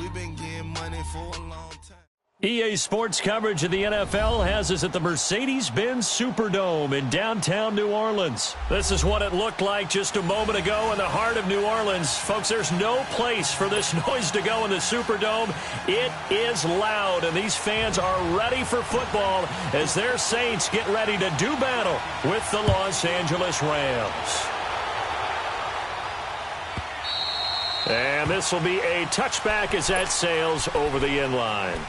We've been getting money for a long time. EA Sports coverage of the NFL has us at the Mercedes-Benz Superdome in downtown New Orleans. This is what it looked like just a moment ago in the heart of New Orleans. Folks, there's no place for this noise to go in the Superdome. It is loud, and these fans are ready for football as their Saints get ready to do battle with the Los Angeles Rams. And this will be a touchback as that sails over the end line.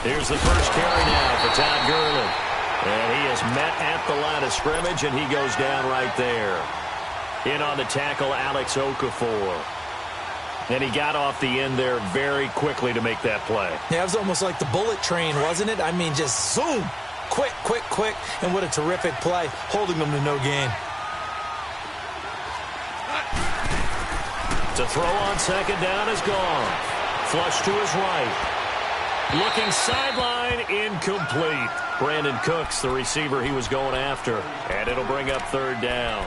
Here's the first carry now for Todd Gurley. And he is met at the line of scrimmage, and he goes down right there. In on the tackle, Alex Okafor. And he got off the end there very quickly to make that play. Yeah, it was almost like the bullet train, wasn't it? I mean, just zoom. Quick, quick, quick. And what a terrific play, holding them to no gain. To throw on second down is gone. Flush to his right. Looking sideline, incomplete. Brandon Cooks, the receiver he was going after. And it'll bring up third down.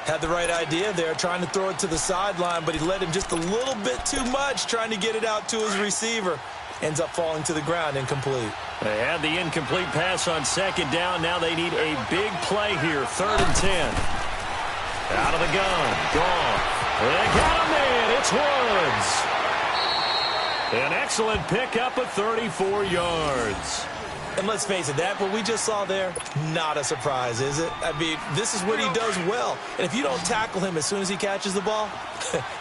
Had the right idea there, trying to throw it to the sideline, but he led him just a little bit too much, trying to get it out to his receiver. Ends up falling to the ground, incomplete. They had the incomplete pass on second down. Now they need a big play here, 3rd and 10. Out of the gun, gone. They got him in, it's Woods. An excellent pickup of 34 yards. And let's face it, that what we just saw there, not a surprise, is it? I mean, this is what he does well. And if you don't tackle him as soon as he catches the ball,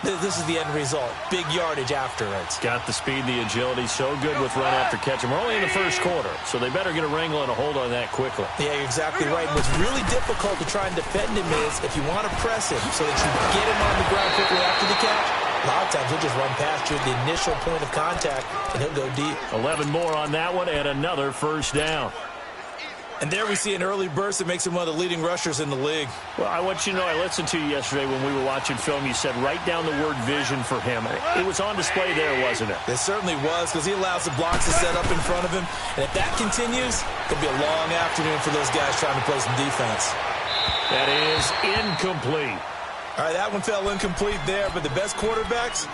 this is the end result. Big yardage after it. Got the speed, the agility, so good with run after catch. We're only in the first quarter, so they better get a wrangle and a hold on that quickly. Yeah, you're exactly right. And what's really difficult to try and defend him is if you want to press him so that you get him on the ground quickly after the catch, a lot of times he'll just run past you at the initial point of contact, and he'll go deep. 11 more on that one, and another first down. And there we see an early burst that makes him one of the leading rushers in the league. Well, I want you to know, I listened to you yesterday when we were watching film. You said write down the word vision for him. It was on display there, wasn't it? It certainly was, because he allows the blocks to set up in front of him. And if that continues, it'll be a long afternoon for those guys trying to play some defense. That is incomplete. All right, that one fell incomplete there, but the best quarterbacks,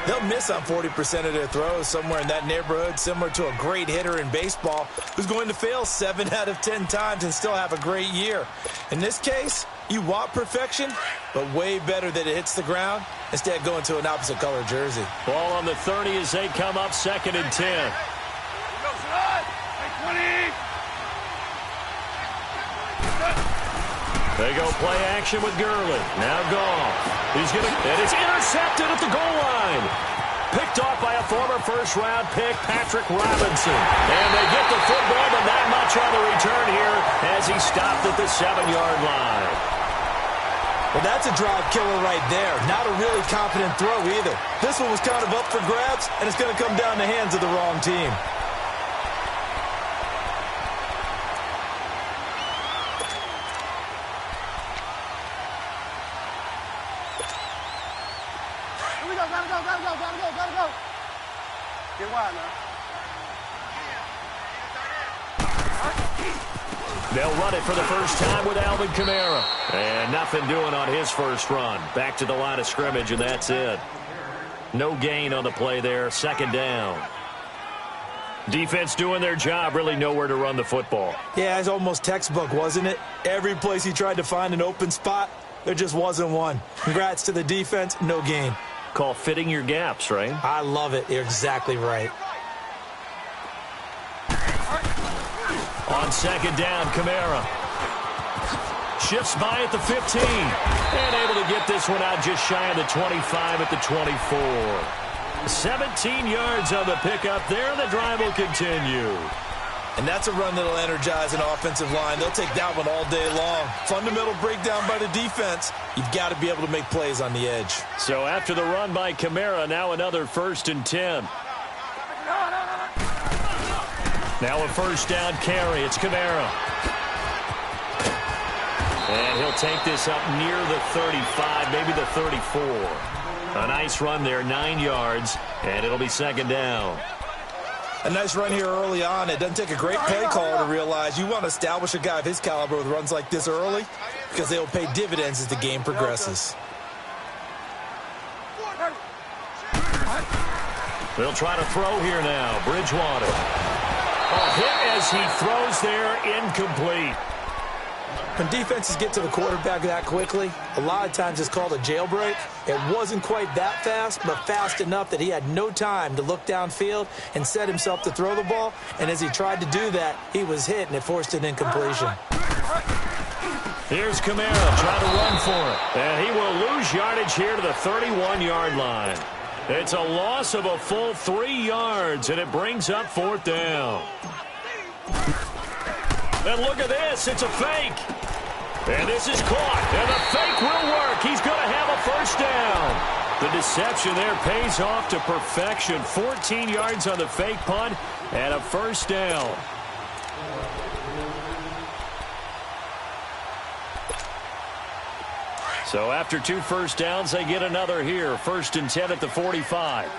they'll miss on 40% of their throws, somewhere in that neighborhood, similar to a great hitter in baseball who's going to fail 7 out of 10 times and still have a great year. In this case, you want perfection, but way better that it hits the ground instead of going to an opposite color jersey. Ball on the 30 as they come up 2nd and 10. They go play action with Gurley. Now gone. And it's intercepted at the goal line. Picked off by a former first-round pick, Patrick Robinson. And they get the football, but not much on the return here as he stopped at the 7-yard line. Well, that's a drive killer right there. Not a really confident throw either. This one was kind of up for grabs, and it's going to come down the hands of the wrong team. Get wide now. They'll run it for the first time with Alvin Kamara. And nothing doing on his first run. Back to the line of scrimmage, and that's it. No gain on the play there. 2nd down. Defense doing their job. Really nowhere to run the football. Yeah, it's almost textbook, wasn't it? Every place he tried to find an open spot, there just wasn't one. Congrats to the defense. No gain. Call fitting your gaps, right? I love it. You're exactly right. On 2nd down, Kamara shifts by at the 15 and able to get this one out just shy of the 25 at the 24. 17 yards on the pickup there. The drive will continue. And that's a run that'll energize an offensive line. They'll take that one all day long. Fundamental breakdown by the defense. You've got to be able to make plays on the edge. So after the run by Kamara, now another 1st and 10. Now a first down carry. It's Kamara. And he'll take this up near the 35, maybe the 34. A nice run there, 9 yards, and it'll be 2nd down. A nice run here early on. It doesn't take a great play caller to realize you want to establish a guy of his caliber with runs like this early because they will pay dividends as the game progresses. They'll try to throw here now. Bridgewater. A hit as he throws there, incomplete. When defenses get to the quarterback that quickly, a lot of times it's called a jailbreak. It wasn't quite that fast, but fast enough that he had no time to look downfield and set himself to throw the ball. And as he tried to do that, he was hit, and it forced an incompletion. Here's Kamara trying to run for it. And he will lose yardage here to the 31-yard line. It's a loss of a full 3 yards, and it brings up 4th down. And look at this. It's a fake. And this is caught. And the fake will work. He's going to have a first down. The deception there pays off to perfection. 14 yards on the fake punt and a first down. So after 2 first downs, they get another here. 1st and 10 at the 45.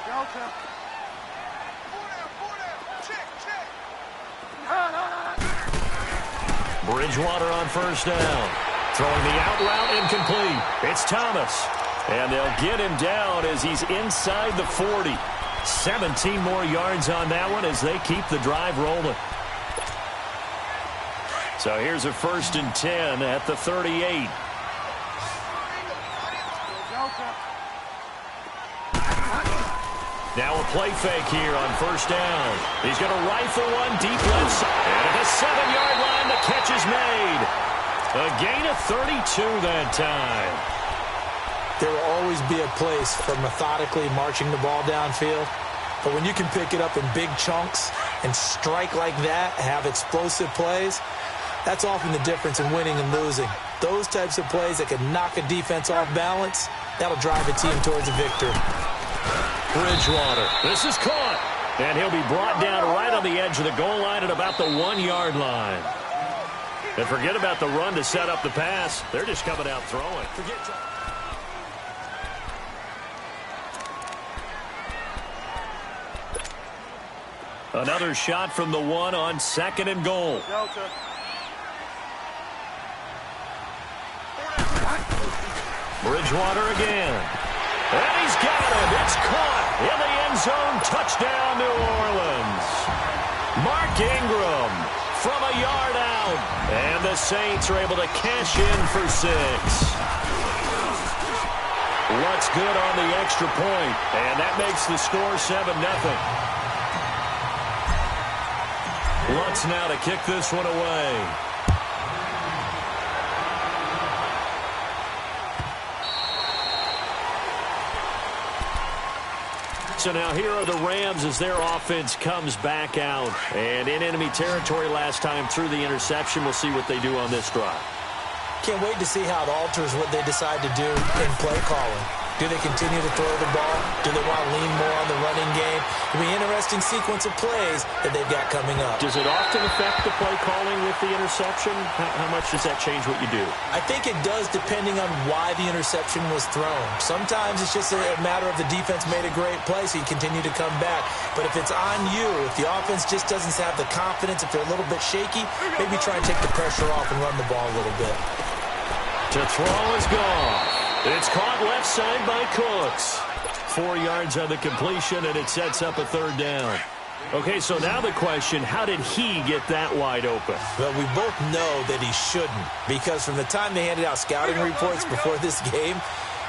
Bridgewater on first down. Throwing the out route incomplete. It's Thomas. And they'll get him down as he's inside the 40. 17 more yards on that one as they keep the drive rolling. So here's a 1st and 10 at the 38. Now a play fake here on first down. He's going to rifle one deep left side. And at the 7-yard line, the catch is made. A gain of 32 that time. There will always be a place for methodically marching the ball downfield. But when you can pick it up in big chunks and strike like that, have explosive plays, that's often the difference in winning and losing. Those types of plays that can knock a defense off balance, that'll drive a team towards a victory. Bridgewater. This is caught. And he'll be brought down right on the edge of the goal line at about the 1-yard line. And forget about the run to set up the pass. They're just coming out throwing. Another shot from the 1 on 2nd and goal. Bridgewater again. And he's got it. It's caught in the end zone. Touchdown, New Orleans. Mark Ingram from a yard out. And the Saints are able to cash in for 6. Lutz good on the extra point. And that makes the score 7-0. Lutz now to kick this one away. So now here are the Rams as their offense comes back out. And in enemy territory last time through the interception. We'll see what they do on this drive. Can't wait to see how it alters what they decide to do in play calling. Do they continue to throw the ball? Do they want to lean more on the running game? It'll be an interesting sequence of plays that they've got coming up. Does it often affect the play calling with the interception? How much does that change what you do? I think it does depending on why the interception was thrown. Sometimes it's just a matter of the defense made a great play, so you continue to come back. But if it's on you, if the offense just doesn't have the confidence, if they're a little bit shaky, maybe try and take the pressure off and run the ball a little bit. To throw is gone. It's caught left side by Cooks. 4 yards on the completion, and it sets up a 3rd down. Okay, so now the question, how did he get that wide open? Well, we both know that he shouldn't, because from the time they handed out scouting reports before this game,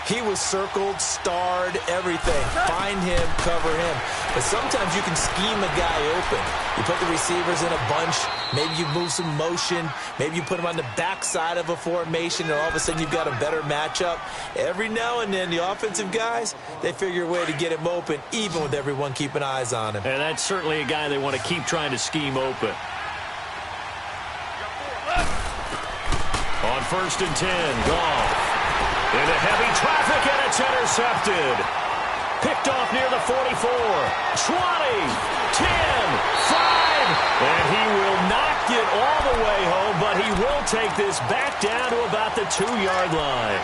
he was circled, starred, everything. Find him, cover him. But sometimes you can scheme a guy open. You put the receivers in a bunch. Maybe you move some motion. Maybe you put them on the backside of a formation, and all of a sudden you've got a better matchup. Every now and then, the offensive guys, they figure a way to get him open, even with everyone keeping eyes on him. And that's certainly a guy they want to keep trying to scheme open. On 1st and 10, Goff. Into heavy traffic, and it's intercepted. Picked off near the 44. 20, 10, 5. And he will not get all the way home, but he will take this back down to about the 2-yard line.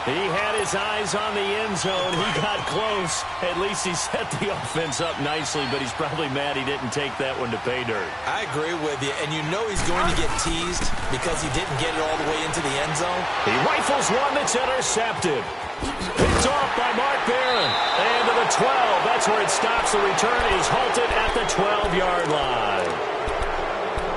He had his eyes on the end zone. He got close. At least he set the offense up nicely, but he's probably mad he didn't take that one to pay dirt. I agree with you, and you know he's going to get teased because he didn't get it all the way into the end zone. He rifles one that's intercepted. Picked off by Mark Barron. And to the 12. That's where it stops. The return is halted at the 12-yard line.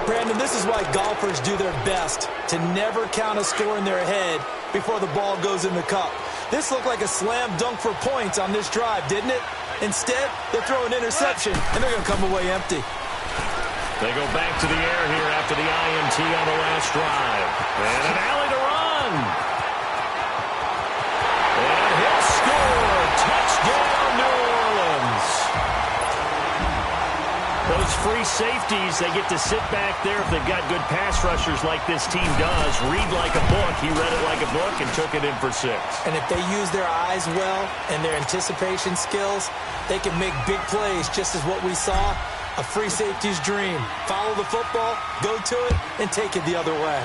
Brandon, this is why golfers do their best to never count a score in their head before the ball goes in the cup. This looked like a slam dunk for points on this drive, didn't it? Instead, they throw an interception, and they're going to come away empty. They go back to the air here after the INT on the last drive. And an alley to run. And he'll score. Touchdown, New Orleans. Those free safeties, they get to sit back there if they've got good pass rushers like this team does. Read like a book. He read it like a book and took it in for 6. And if they use their eyes well and their anticipation skills, they can make big plays, just as what we saw. A free safety's dream. Follow the football, go to it, and take it the other way.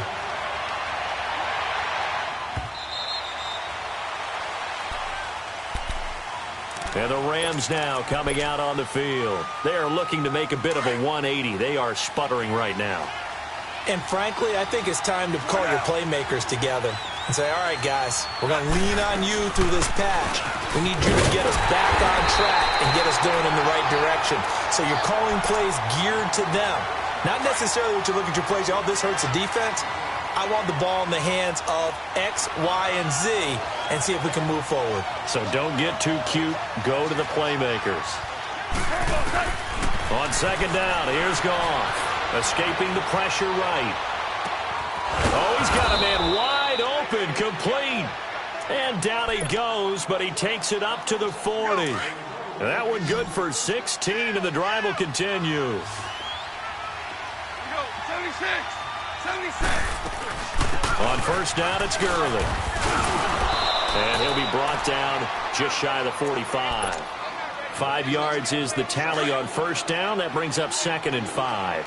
And the Rams now coming out on the field. They are looking to make a bit of a 180. They are sputtering right now. And frankly, I think it's time to call your playmakers together and say, all right, guys, we're going to lean on you through this patch. We need you to get us back on track and get us going in the right direction. So you're calling plays geared to them. Not necessarily what you look at your plays, oh, this hurts the defense. I want the ball in the hands of X, Y, and Z and see if we can move forward. So don't get too cute. Go to the playmakers. On second down, here's Goff. Escaping the pressure right. Oh, he's got a man wide open, complete. And down he goes, but he takes it up to the 40. And that one good for 16, and the drive will continue. 76! 76! On first down, it's Gurley. And he'll be brought down just shy of the 45. 5 yards is the tally on first down. That brings up 2nd and 5.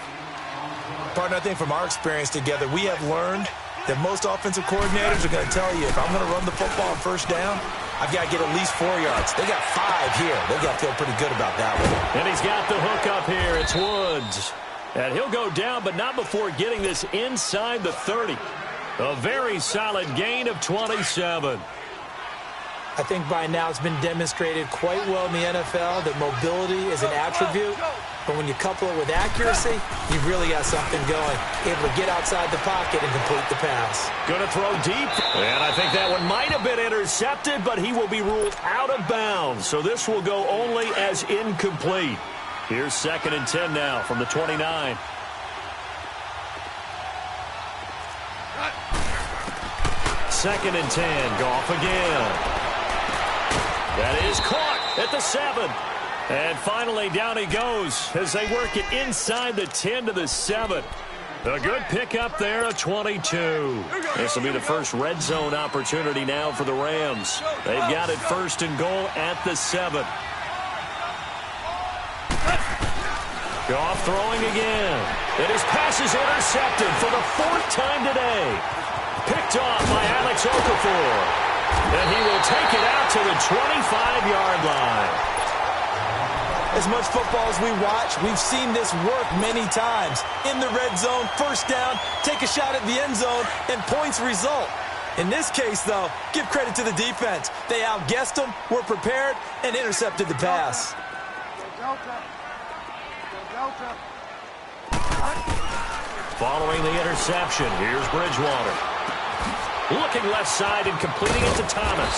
Partner, I think from our experience together, we have learned that most offensive coordinators are going to tell you, if I'm going to run the football on first down, I've got to get at least 4 yards. They got 5 here. They've got to feel pretty good about that one. And he's got the hook up here. It's Woods. And he'll go down, but not before getting this inside the 30. A very solid gain of 27. I think by now it's been demonstrated quite well in the NFL that mobility is an attribute. But when you couple it with accuracy, you've really got something going. Able to get outside the pocket and complete the pass. Going to throw deep. And I think that one might have been intercepted, but he will be ruled out of bounds. So this will go only as incomplete. Here's 2nd and 10 now from the 29. Second and 10. Goff again. That is caught at the 7. And finally, down he goes as they work it inside the 10 to the 7. A good pickup there, a 22. This will be the first red zone opportunity now for the Rams. They've got it 1st and goal at the 7. Goff throwing again. And his pass is intercepted for the 4th time today. Picked off by Alex Okafor. And he will take it out to the 25-yard line. As much football as we watch, we've seen this work many times. In the red zone, first down, take a shot at the end zone, and points result. In this case, though, give credit to the defense. They outguessed them, were prepared, and intercepted the pass. Following the interception, here's Bridgewater. Looking left side and completing it to Thomas.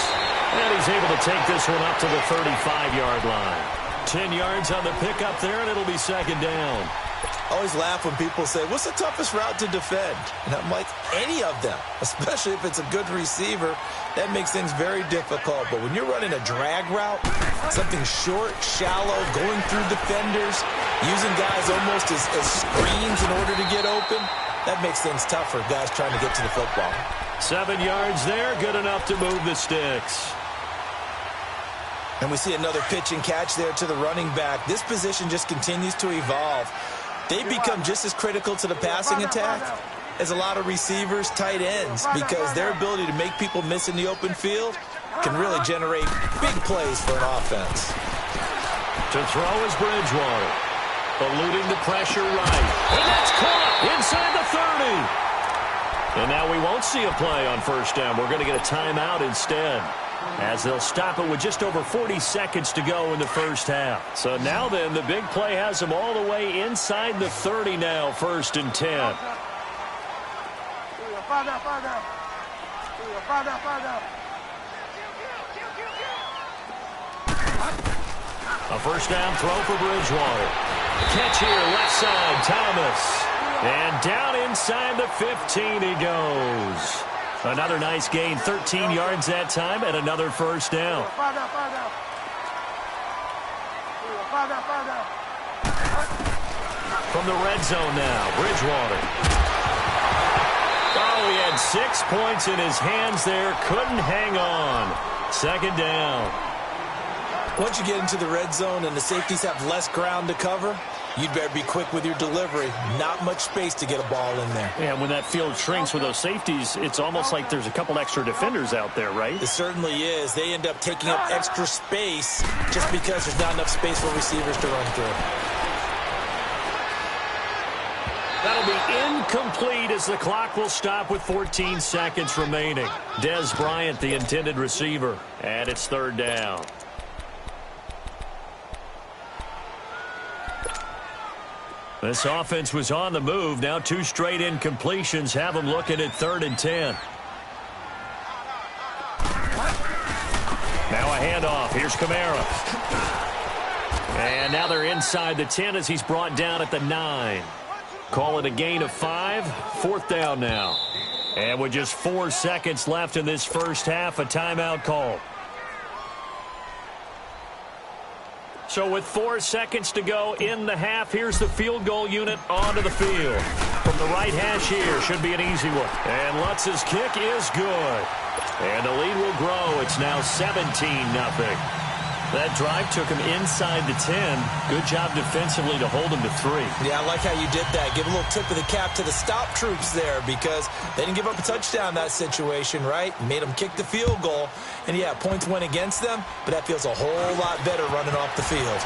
And he's able to take this one up to the 35-yard line. 10 yards on the pickup there, and it'll be 2nd down. I always laugh when people say, what's the toughest route to defend? And I'm like, any of them, especially if it's a good receiver. That makes things very difficult. But when you're running a drag route, something short, shallow, going through defenders, using guys almost as screens in order to get open, that makes things tough for guys trying to get to the football. 7 yards there, good enough to move the sticks. And we see another pitch and catch there to the running back. This position just continues to evolve. They become just as critical to the passing attack is a lot of receivers, tight ends, because their ability to make people miss in the open field can really generate big plays for an offense. To throw is Bridgewater. Eluding the pressure right. And that's caught inside the 30. And now we won't see a play on first down. We're going to get a timeout instead, as they'll stop it with just over 40 seconds to go in the first half. So now then, the big play has them all the way inside the 30 now, 1st and 10. A first down throw for Bridgewater. Catch here, left side, Thomas. And down inside the 15 he goes. Another nice gain, 13 yards that time, and another first down. From the red zone now, Bridgewater. Oh, he had 6 points in his hands there, couldn't hang on. 2nd down. Once you get into the red zone and the safeties have less ground to cover, you'd better be quick with your delivery. Not much space to get a ball in there. Yeah, when that field shrinks with those safeties, it's almost like there's a couple extra defenders out there, right? It certainly is. They end up taking up extra space just because there's not enough space for receivers to run through. That'll be incomplete as the clock will stop with 14 seconds remaining. Dez Bryant, the intended receiver, and it's 3rd down. This offense was on the move. Now 2 straight incompletions have them looking at 3rd and 10. Now a handoff. Here's Kamara. And now they're inside the 10 as he's brought down at the 9. Call it a gain of 5. 4th down now. And with just 4 seconds left in this first half, a timeout call. So with 4 seconds to go in the half, here's the field goal unit onto the field. From the right hash here, should be an easy one. And Lutz's kick is good. And the lead will grow. It's now 17-0. That drive took him inside the 10. Good job defensively to hold him to 3. Yeah, I like how you did that. Give a little tip of the cap to the stop troops there, because they didn't give up a touchdown in that situation, right? Made them kick the field goal. And, yeah, points went against them, but that feels a whole lot better running off the field.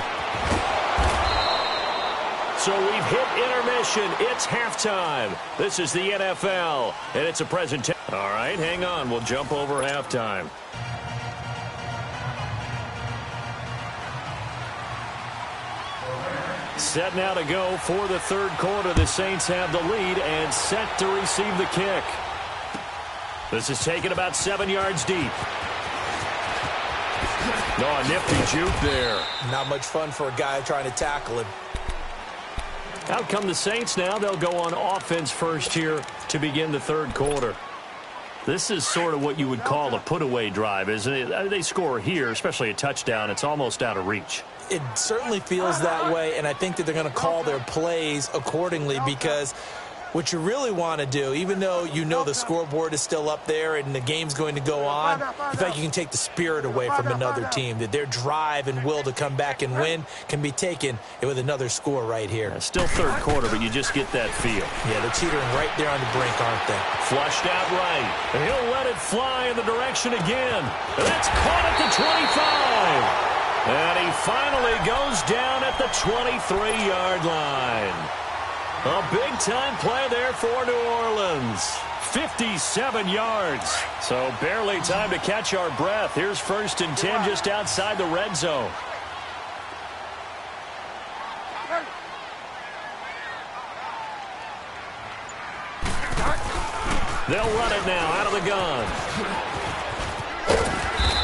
So we've hit intermission. It's halftime. This is the NFL, and it's a presentation. All right, hang on. We'll jump over halftime. Set now to go for the 3rd quarter. The Saints have the lead and set to receive the kick. This is taken about 7 yards deep. No, a nifty juke there. Not much fun for a guy trying to tackle him. Out come the Saints now. They'll go on offense first here to begin the 3rd quarter. This is sort of what you would call a put-away drive, isn't it? They score here, especially a touchdown. It's almost out of reach. It certainly feels that way, and I think that they're going to call their plays accordingly, because what you really want to do, even though you know the scoreboard is still up there and the game's going to go on, in fact, you can take the spirit away from another team, that their drive and will to come back and win can be taken with another score right here. Yeah, still 3rd quarter, but you just get that feel. Yeah, they're teetering right there on the brink, aren't they? Flushed out right. And he'll let it fly in the direction again. And that's caught at the 25. And he finally goes down at the 23-yard line. A big-time play there for New Orleans. 57 yards. So barely time to catch our breath. Here's 1st and 10 just outside the red zone. They'll run it now out of the gun.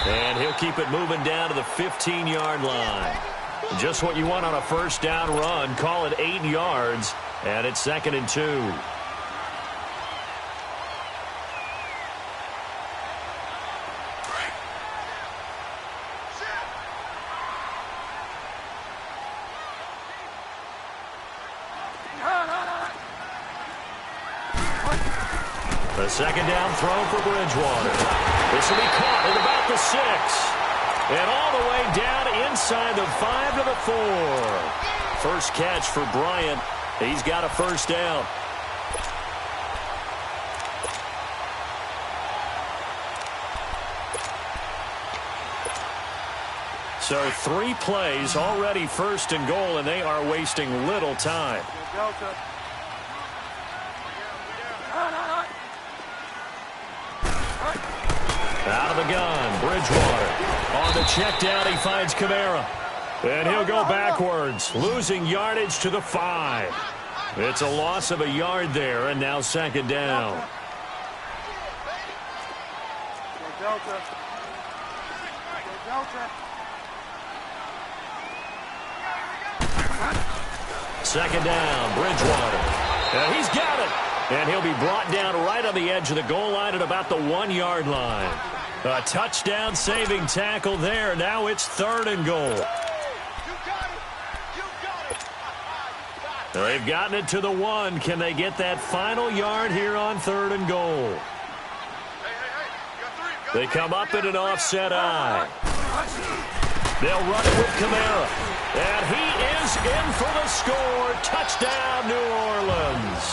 And he'll keep it moving down to the 15-yard line. Just what you want on a first down run. Call it 8 yards. And it's 2nd and 2. The 2nd down throw for Bridgewater. This will be caught at about the 6. And all the way down inside the 5 to the 4. First catch for Bryant. He's got a first down. So 3 plays already, 1st and goal, and they are wasting little time. Out of the gun, Bridgewater. On the check down, he finds Kamara. And he'll go backwards, losing yardage to the 5. It's a loss of a yard there, and now 2nd down. Second down, Bridgewater. And he's got it. And he'll be brought down right on the edge of the goal line at about the 1-yard line. A touchdown-saving tackle there. Now it's 3rd and goal. They've gotten it to the 1. Can they get that final yard here on 3rd and goal? They come up in an offset eye. They'll run it with Kamara. And he is in for the score. Touchdown, New Orleans.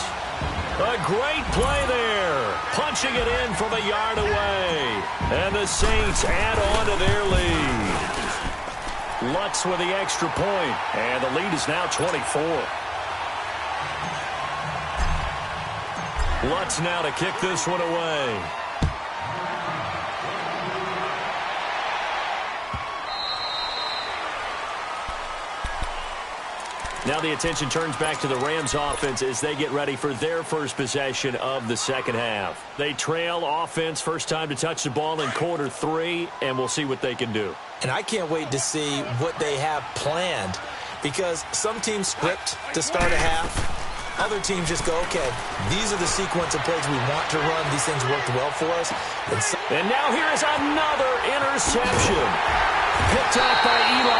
A great play there. Punching it in from a yard away. And the Saints add on to their lead. Lutz with the extra point. And the lead is now 24. Lutz now to kick this one away. Now the attention turns back to the Rams offense as they get ready for their first possession of the 2nd half. They trail offense, first time to touch the ball in quarter 3, and we'll see what they can do. And I can't wait to see what they have planned, because some teams script to start a half. Other teams just go, okay, these are the sequence of plays we want to run. These things worked well for us. And now here is another interception. Picked up by Eli